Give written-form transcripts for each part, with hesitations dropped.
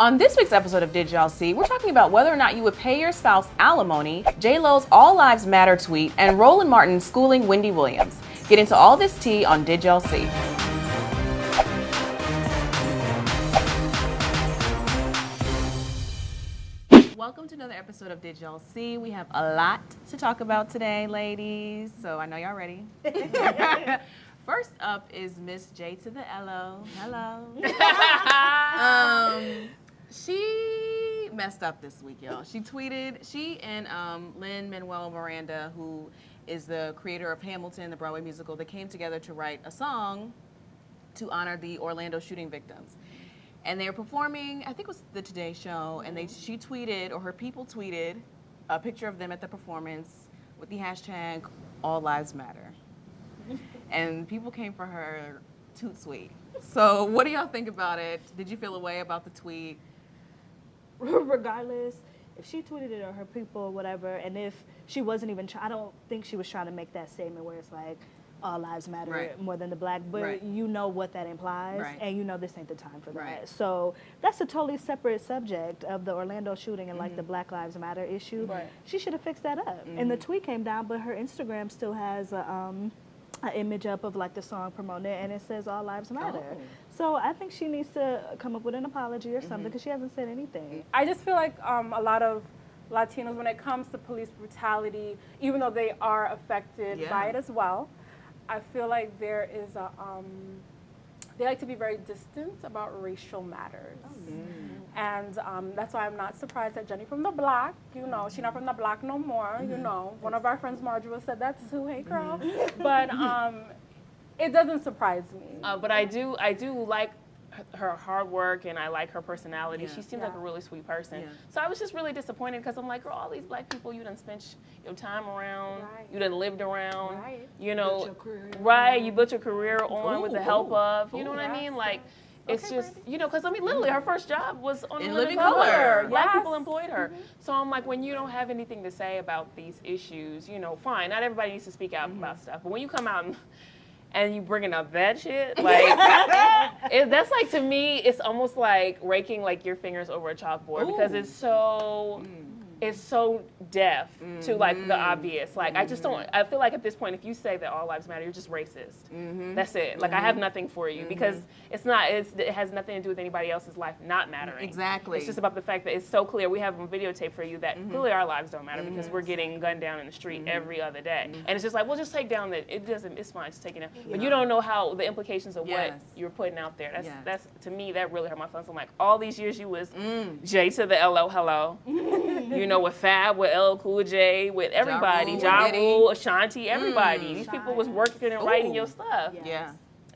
On this week's episode of Did Y'all See, we're talking about whether or not you would pay your spouse alimony, J-Lo's All Lives Matter tweet, and Roland Martin schooling Wendy Williams. Get into all this tea on Did Y'all See. Welcome to another episode of Did Y'all See. We have a lot to talk about today, ladies, so I know y'all ready. First up is Miss J to the L-O. Hello. She messed up this week, y'all. She and Lin-Manuel Miranda, who is the creator of Hamilton, the Broadway musical, they came together to write a song to honor the Orlando shooting victims. And they were performing, I think it was the Today Show, and she tweeted, or her people tweeted, a picture of them at the performance with the hashtag All Lives Matter. And people came for her toot sweet. So what do y'all think about it? Did you feel a way about the tweet? Regardless, if she tweeted it or her people or whatever, and if she wasn't even I don't think she was trying to make that statement where it's like, all lives matter more than the black, but you know what that implies, and you know this ain't the time for that. So that's a totally separate subject of the Orlando shooting and like the Black Lives Matter issue. She should have fixed that up. And the tweet came down, but her Instagram still has an image up of like the song promoting it, and it says All Lives Matter. So I think she needs to come up with an apology or something, because she hasn't said anything. I just feel like a lot of Latinos, when it comes to police brutality, even though they are affected by it as well, I feel like there is they like to be very distant about racial matters. And that's why I'm not surprised that Jenny from the block, you know, she's not from the block no more, you know. One of our friends, Marjorie, said that too, hey girl. But it doesn't surprise me. But I do like her hard work, and I like her personality. She seems like a really sweet person. So I was just really disappointed, because I'm like, girl, all these black people you done spent your time around, you done lived around, you know, you built your career on with the help of, you know what I mean? Like, it's just, you know, because I mean, literally, her first job was on In Living Color. Black people employed her. So I'm like, when you don't have anything to say about these issues, you know, fine. Not everybody needs to speak out about stuff. But when you come out and you bringing up that shit, like, that's like, to me, it's almost like raking like your fingers over a chalkboard, because it's so deaf to like the obvious. Like, I just don't, I feel like at this point, if you say that all lives matter, you're just racist. That's it. Like, I have nothing for you, because it has nothing to do with anybody else's life not mattering. Exactly. It's just about the fact that it's so clear. We have a videotape for you that clearly our lives don't matter, because we're getting gunned down in the street every other day. And it's just like, well, just take down it's fine, just take it down. But you don't know how the implications of what you're putting out there. That's to me, that really hurt my feelings. I'm like, all these years you was J to the L-O, hello. You know, with Fab, with LL Cool J, with everybody, Ja Rule, Ashanti, everybody. These people was working and writing your stuff.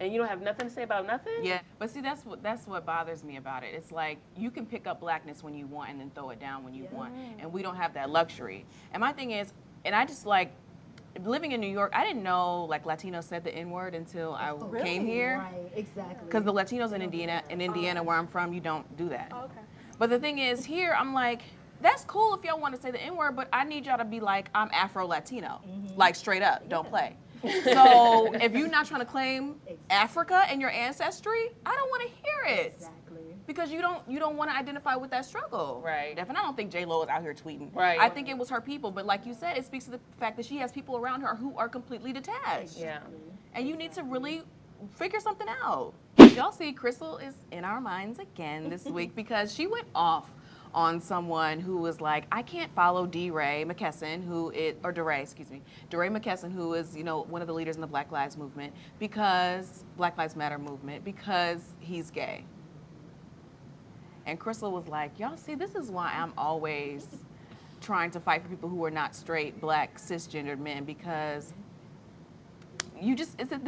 And you don't have nothing to say about nothing? But see, that's what bothers me about it. It's like, you can pick up blackness when you want and then throw it down when you want. And we don't have that luxury. And my thing is, and I just like, living in New York, I didn't know like Latinos said the N-word until I came here. Right, exactly. Because the Latinos in Indiana, where I'm from, you don't do that. But the thing is, here, I'm like, that's cool if y'all want to say the N-word, but I need y'all to be like, I'm Afro-Latino. Like, straight up, don't play. So if you're not trying to claim Africa and your ancestry, I don't want to hear it. Because you don't want to identify with that struggle. And I don't think J-Lo is out here tweeting. I think it was her people, but like you said, it speaks to the fact that she has people around her who are completely detached. And you need to really figure something out. Y'all see, Crystal is in our minds again this week, because she went off on someone who was like, I can't follow DeRay McKesson, DeRay McKesson, who is, you know, one of the leaders in the Black Lives Matter movement, because he's gay. And Crystal was like, y'all see, this is why I'm always trying to fight for people who are not straight, black, cisgendered men, because these are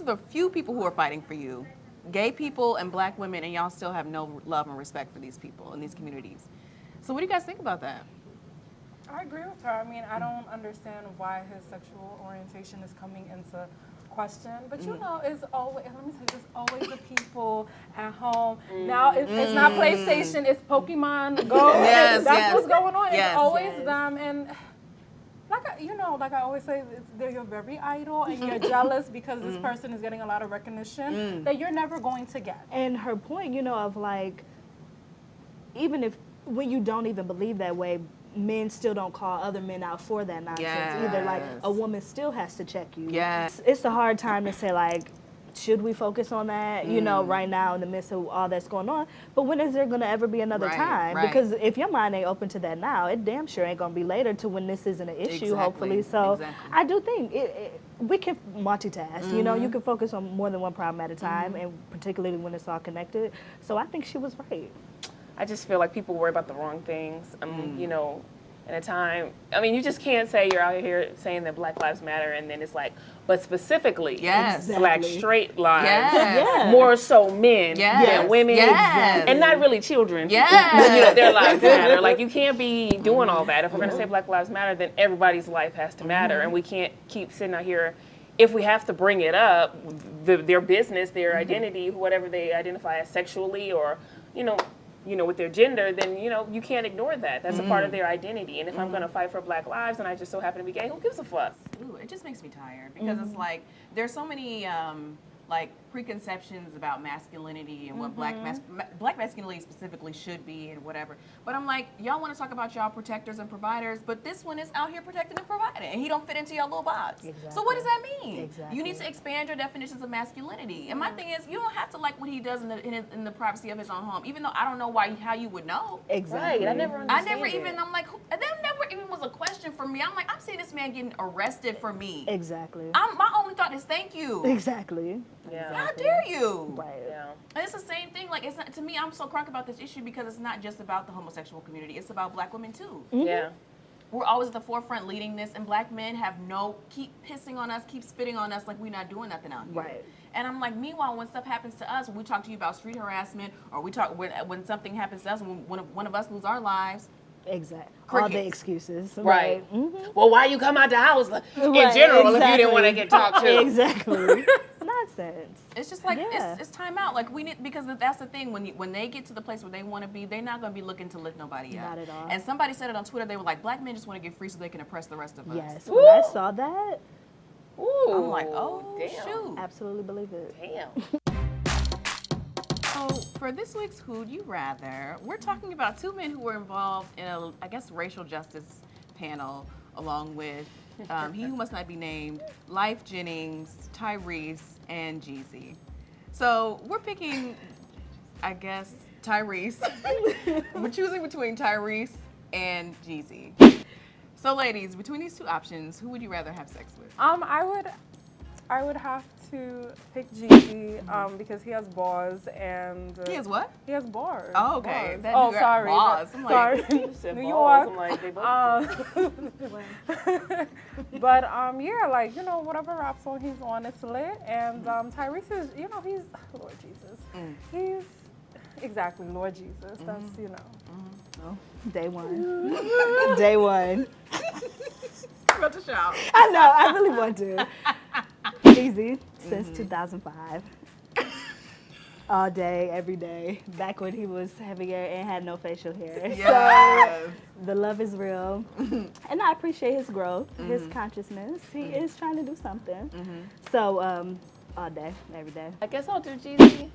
the few people who are fighting for you. Gay people and black women, and y'all still have no love and respect for these people in these communities. So what do you guys think about that? I agree with her. I mean, I don't understand why his sexual orientation is coming into question, but you know, it's always, let me tell you, there's always the people at home. Now it's not PlayStation, it's Pokemon Go. That's what's going on. It's always them, and like I always say, they're your very idol, and you're jealous because this person is getting a lot of recognition that you're never going to get. And her point, you know, of like, even if when you don't even believe that way, men still don't call other men out for that nonsense either. Like, a woman still has to check you. Yes. It's a hard time to say, like, should we focus on that, you know, right now in the midst of all that's going on? But when is there going to ever be another time? Because if your mind ain't open to that now, it damn sure ain't going to be later to when this isn't an issue, hopefully. So I do think we can multitask, you know, you can focus on more than one problem at a time, and particularly when it's all connected. So I think she was right. I just feel like people worry about the wrong things. You know, at a time, I mean, you just can't say you're out here saying that Black Lives Matter and then it's like, but specifically, Black straight lives, more so men than women, and not really children. You know, their lives matter. Like, you can't be doing all that. If we're going to say Black Lives Matter, then everybody's life has to matter, and we can't keep sitting out here. If we have to bring it up, their business, their identity, whatever they identify as sexually or, you know, with their gender, then, you know, you can't ignore that. That's a part of their identity. And if I'm going to fight for Black lives and I just so happen to be gay, who gives a fuck? Ooh, it just makes me tired because it's like there's so many like preconceptions about masculinity and what black masculinity specifically should be and whatever. But I'm like, y'all want to talk about y'all protectors and providers, but this one is out here protecting and providing, and he don't fit into your little box. So what does that mean? You need to expand your definitions of masculinity. And my thing is, you don't have to like what he does in the privacy of his own home, even though I don't know how you would know. Right. I never understand I'm like, that never even was a question for me. I'm like, I'm seeing this man getting arrested for me. My only thought is thank you. How dare you? Right. Yeah. And it's the same thing. Like, it's not, to me, I'm so crunk about this issue because it's not just about the homosexual community. It's about Black women too. Yeah. We're always at the forefront leading this, and Black men keep pissing on us, keep spitting on us like we're not doing nothing out here. Right. And I'm like, meanwhile, when stuff happens to us, when we talk to you about street harassment, or we talk when something happens to us, when one of us lose our lives. All the excuses. Right. Well, why you come out the house in general if you didn't want to get talked to? Nonsense. It's just like it's time out. Like, we need, because that's the thing, when they get to the place where they want to be, they're not going to be looking to lift nobody up. Not at all. And somebody said it on Twitter. They were like, Black men just want to get free so they can oppress the rest of us. Yes. When I saw that, I'm like, oh, damn. shoot. Absolutely believe it. Damn. So for this week's Who'd You Rather, we're talking about two men who were involved in a, I guess, racial justice panel, along with he who must not be named, Life Jennings, Tyrese, and Jeezy. So we're picking, I guess, Tyrese. We're choosing between Tyrese and Jeezy. So ladies, between these two options, who would you rather have sex with? I would have to pick Jeezy because he has bars and He has what? He has bars. Oh, okay. Sorry. Bars. I'm like, Sorry. You said New balls. York. I'm like, they both But yeah, like, you know, whatever rap song he's on, it's lit. And Tyrese is, you know, he's Lord Jesus. He's exactly Lord Jesus. That's, you know. Oh, day one. Day one. I'm about to shout. I know, I really want to. Easy, since 2005. All day, every day. Back when he was heavier and had no facial hair. Yes. So the love is real. And I appreciate his growth, his consciousness. He is trying to do something. So all day, every day. I guess I'll do Jeezy.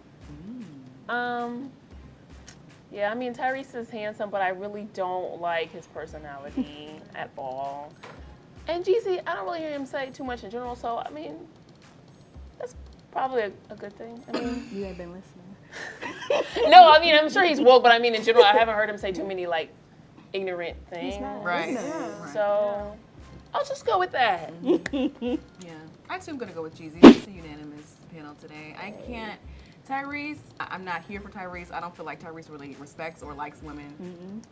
Yeah, I mean, Tyrese is handsome, but I really don't like his personality at all. And Jeezy, I don't really hear him say too much in general, so, I mean, that's probably a good thing. I mean, you ain't been listening. No, I mean, I'm sure he's woke, but I mean, in general, I haven't heard him say too many, like, ignorant things. He's not. Right. Yeah. So, I'll just go with that. Yeah. I too am going to go with Jeezy. It's a unanimous panel today. I can't. Tyrese, I'm not here for Tyrese. I don't feel like Tyrese really respects or likes women.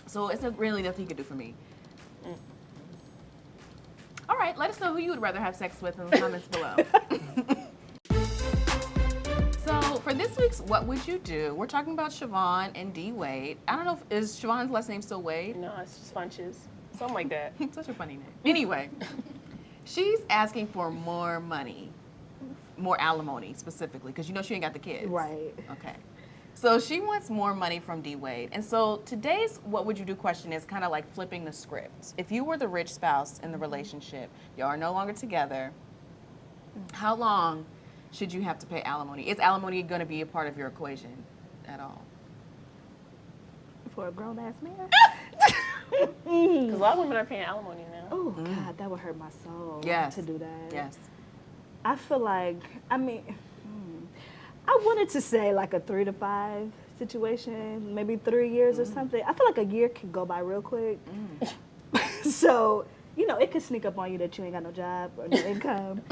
So it's really nothing he could do for me. All right, let us know who you would rather have sex with in the comments below. So for this week's What Would You Do, we're talking about Siobhan and D. Wade. I don't know, is Siobhan's last name still Wade? No, it's just Funches. Something like that. Such a funny name. Anyway, she's asking for more money, more alimony specifically, because you know she ain't got the kids. Right. Okay. So she wants more money from D. Wade. And so today's What Would You Do question is kind of like flipping the script. If you were the rich spouse in the relationship, you are no longer together, how long should you have to pay alimony? Is alimony going to be a part of your equation at all? for a grown ass man. Because a lot of women are paying alimony now. Oh God, that would hurt my soul. Yes. To do that. Yes. I feel like, I wanted to say like a 3 to 5 situation, maybe 3 years or something. I feel like a year can go by real quick. So, it could sneak up on you that you ain't got no job or no income.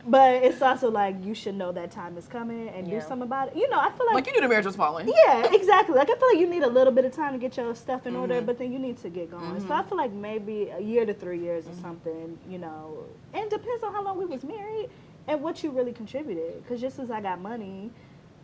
But it's also like you should know that time is coming and do something about it. I feel like you knew the marriage was falling. Yeah, exactly. Like I feel like you need a little bit of time to get your stuff in order, but then you need to get going. So I feel like maybe a year to 3 years or something, and depends on how long we was married and what you really contributed. Because just as I got money,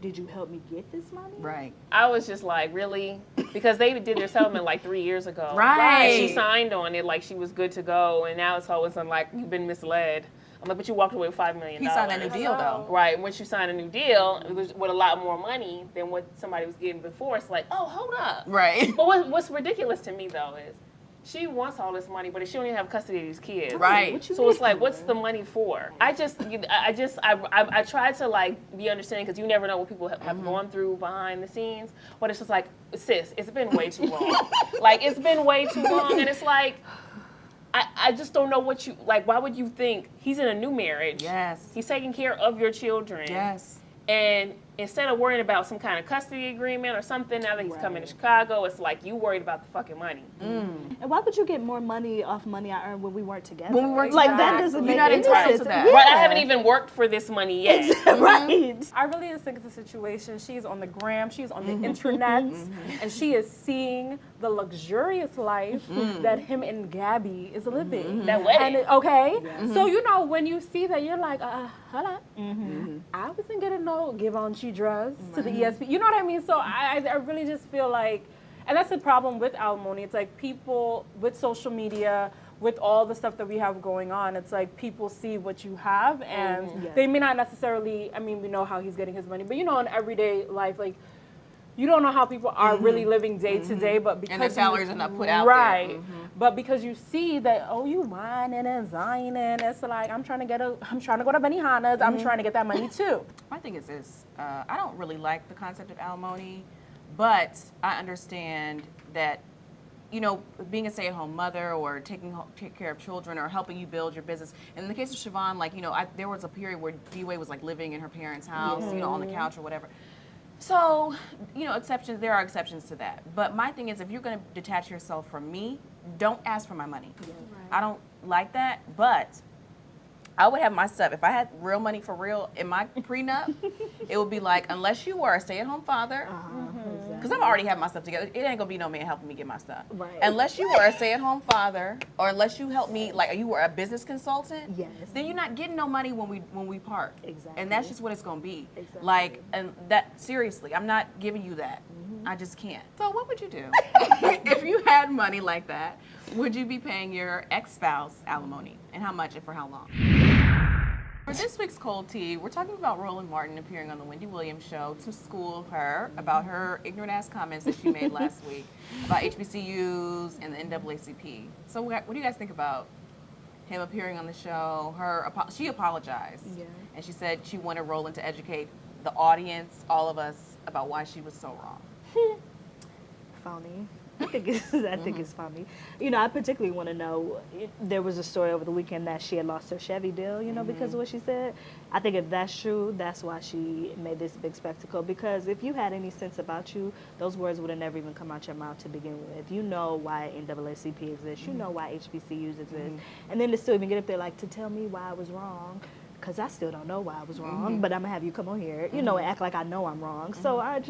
did you help me get this money? Right. I was just like, really? Because they did their settlement like 3 years ago. Right. And she signed on it like she was good to go, and now it's always like, you've been misled. I'm like, but you walked away with $5 million. He signed that new deal, though. Right. Once you sign a new deal with a lot more money than what somebody was getting before, it's like, oh, hold up. Right. But what's ridiculous to me, though, is she wants all this money, but she don't even have custody of these kids. Right. So it's like, what's the money for? I try to like be understanding because you never know what people have gone through behind the scenes. But it's just like, sis, it's been way too long. It's been way too long, and it's like, I just don't know what you like. Why would you think he's in a new marriage? Yes. He's taking care of your children. Yes. And instead of worrying about some kind of custody agreement or something, now that he's coming to Chicago, it's like you worried about the fucking money. And why would you get more money off money I earned when we weren't together? When we weren't like together. that doesn't make You're not any entitled sense. to that. Yeah. Right, I haven't even worked for this money yet. Right. I really just think it's a situation. She's on the gram, she's on the internet, and she is seeing the luxurious life that him and Gabby is living. That wedding. And so when you see that, you're like, hold up. I wasn't gonna give on she dress to the ESP. You know what I mean? So I really just feel like, and that's the problem with alimony. It's like people with social media, with all the stuff that we have going on, it's like people see what you have, and they may not necessarily. I mean, we know how he's getting his money, but in everyday life, like, you don't know how people are really living day to day, but because their salaries are not put out there. But because you see that, you whining and zining, it's like I'm trying to go to Benihana's, I'm trying to get that money too. My thing is this: I don't really like the concept of alimony, but I understand that, being a stay-at-home mother or taking care of children or helping you build your business. In the case of Siobhan, there was a period where D-Way was living in her parents' house, on the couch or whatever. So, exceptions, there are exceptions to that. But my thing is, if you're going to detach yourself from me, don't ask for my money. I don't like that, but I would have my stuff. If I had real money for real in my prenup, it would be like, unless you were a stay-at-home father, because I already have my stuff together, it ain't going to be no man helping me get my stuff. Right. Unless you were a stay-at-home father, or unless you helped me, you were a business consultant, then you're not getting no money when we part. Exactly. And that's just what it's going to be. Exactly. And that, seriously, I'm not giving you that. I just can't. So what would you do? If you had money like that, would you be paying your ex-spouse alimony? And how much and for how long? For this week's Cold Tea, we're talking about Roland Martin appearing on the Wendy Williams show to school her about her ignorant-ass comments that she made last week about HBCUs and the NAACP. So what do you guys think about him appearing on the show? She apologized, and she said she wanted Roland to educate the audience, all of us, about why she was so wrong. Phony. I think it's funny. I particularly want to know, there was a story over the weekend that she had lost her Chevy deal, because of what she said. I think if that's true, that's why she made this big spectacle. Because if you had any sense about you, those words would have never even come out your mouth to begin with. You know why NAACP exists. You know why HBCUs exist. And then to still even get up there, to tell me why I was wrong, because I still don't know why I was wrong, but I'm going to have you come on here, and act like I know I'm wrong. So I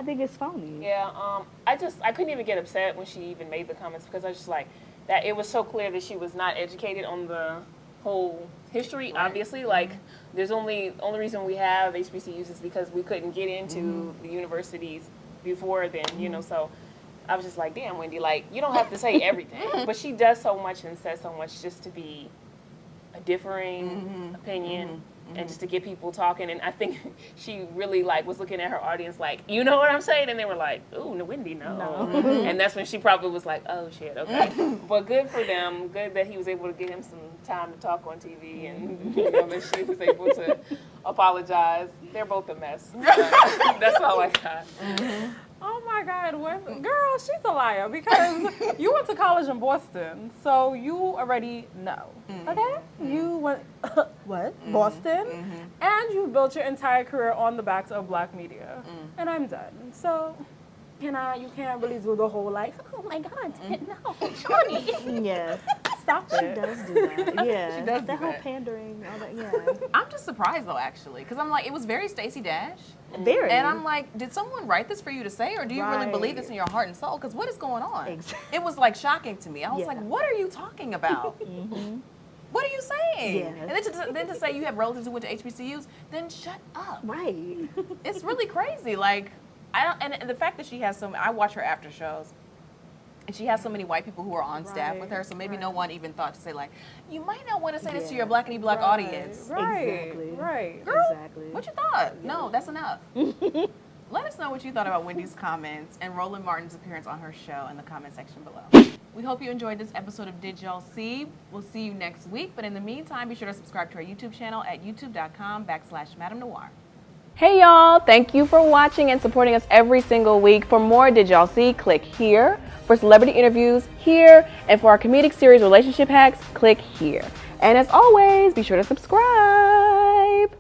think it's phony. Yeah, I couldn't even get upset when she even made the comments because I was just like, that it was so clear that she was not educated on the whole history, obviously. There's only reason we have HBCUs is because we couldn't get into the universities before then, so I was just like, damn, Wendy, you don't have to say everything. But she does so much and says so much just to be a differing opinion. And just to get people talking, and I think she really was looking at her audience you know what I'm saying, and they were like, "Ooh, no, Wendy, no." And that's when she probably was like, "Oh shit, okay." But good for them. Good that he was able to get him some time to talk on TV, and that she was able to apologize. They're both a mess. That's all I got. Oh my God, girl, she's a liar because you went to college in Boston, so you already know. Okay? You went Boston, and you built your entire career on the backs of black media, and I'm done. So. You can't really do the whole like, oh my God, no, Shawnee. Yeah. Stop it. She does do that. Yeah. She does the do whole that. pandering, all that, yeah. I'm just surprised though, actually, because I'm like, it was very Stacey Dash. Very. And I'm like, did someone write this for you to say, or do you really believe this Right. in your heart and soul? Because what is going on? Exactly. It was like shocking to me. I was Yeah. like, what are you talking about? What are you saying? Yeah. And then to say you have relatives who went to HBCUs, then shut up. Right. It's really crazy. Like, and the fact that she has I watch her after shows, and she has so many white people who are on staff with her, so maybe no one even thought to say like, you might not want to say this to your blackity black audience. Right. Exactly. Right. Girl, Exactly. what you thought? No, that's enough. Let us know what you thought about Wendy's comments and Roland Martin's appearance on her show in the comment section below. We hope you enjoyed this episode of Did Y'all See? We'll see you next week, but in the meantime, be sure to subscribe to our YouTube channel at youtube.com/MadameNoire. Hey y'all, thank you for watching and supporting us every single week. For more Did Y'all See? Click here. For celebrity interviews, here. And for our comedic series Relationship Hacks, click here. And as always, be sure to subscribe.